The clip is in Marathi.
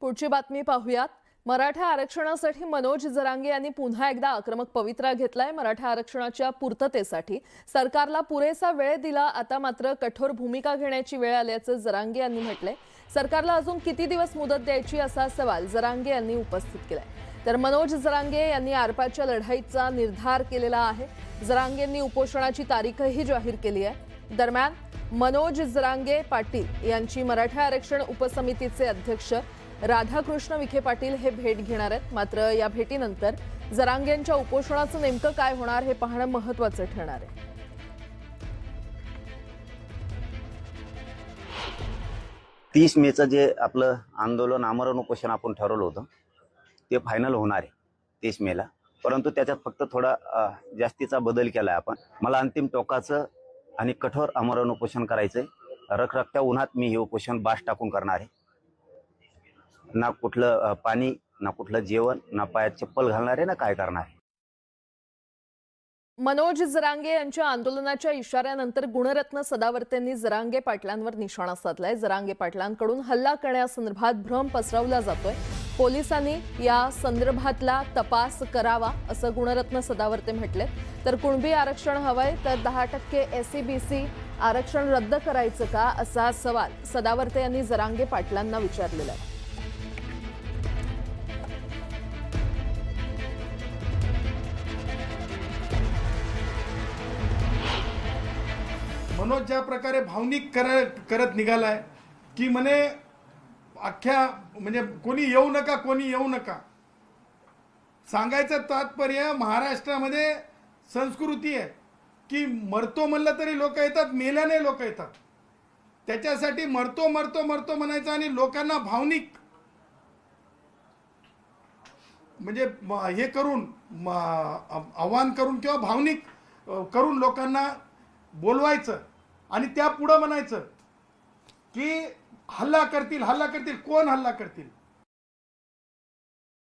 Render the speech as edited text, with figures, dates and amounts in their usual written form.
पुढची बातमी पाहूयात। मराठा आरक्षणासाठी मनोज जरांगे यांनी पुन्हा एकदा आक्रमक पवित्रा घेतलाय। मराठा आरक्षणाच्या पूर्ततेसाठी सरकारला पुरेसा वेळ दिला, आता मात्र कठोर भूमिका घेण्याची वेळ आल्याचं जरांगे यांनी म्हटलंय। सरकारला अजून किती दिवस मुदत द्यायची असा सवाल जरांगे यांनी उपस्थित केलाय। तर मनोज जरांगे यांनी आरपारच्या लढाईचा निर्धार केलेला आहे। जरांगेंनी उपोषणाची तारीखही जाहीर केली आहे। दरम्यान मनोज जरांगे पाटील यांची मराठा आरक्षण उपसमितीचे अध्यक्ष राधाकृष्ण विखे पाटील हे भेट घेणार आहेत। मात्र या भेटीनंतर जरांगेंच्या उपोषणाचं नेमकं काय होणार हे पाहणं महत्त्वाचं ठरणार आहे। 30 मेचं जे आपलं आंदोलन आमरण उपोषण आपण ठरवलं होतं ते फायनल होणार आहे 30 मेला, परंतु त्याच्यात फक्त थोडा जास्तीचा बदल केलाय आपण। मला अंतिम टोकाचं आणि कठोर आमरण उपोषण करायचंय। रखरखत्या उन्हात मी हे उपोषण बास टाकून करणार आहे। ना कुठलं पाणी, ना कुठलं जेवण, ना पायात चप्पल घालणार आहे, ना काय करणार आहे। मनोज जरांगे यांच्या आंदोलनाच्या इशाऱ्यानंतर गुणरत्न सदावर्तेंनी जरांगे पाटलांवर निशाणा साधलाय। जरांगे पाटलांकडून हल्ला करण्यासंदर्भात भ्रम पसरवला जातोय। पोलिसांनी या संदर्भातला तपास करावा असं गुणरत्न सदावर्ते म्हटले। तर कुणबी आरक्षण हवंय तर 10% SCBC आरक्षण रद्द करायचं का असा सवाल सदावर्ते यांनी जरांगे पाटलांना विचारलेला आहे। मनोज ज्या प्रकारे भावनिक करत निघालाय की म्हणे अख्ख्या म्हणजे कोणी येऊ नका, कोणी येऊ नका। सांगायचं तात्पर्य महाराष्ट्रामध्ये संस्कृती आहे की मरतो म्हणलं तरी लोक येतात, मेल्याने लोक येतात। त्याच्यासाठी मरतो मरतो मरतो म्हणायचं आणि लोकांना भावनिक म्हणजे हे करून आव्हान करून किंवा भावनिक करून लोकांना बोलवायचं आणि त्या पुढे म्हणायचं की हल्ला करतील, हल्ला करतील। कोण हल्ला करतील?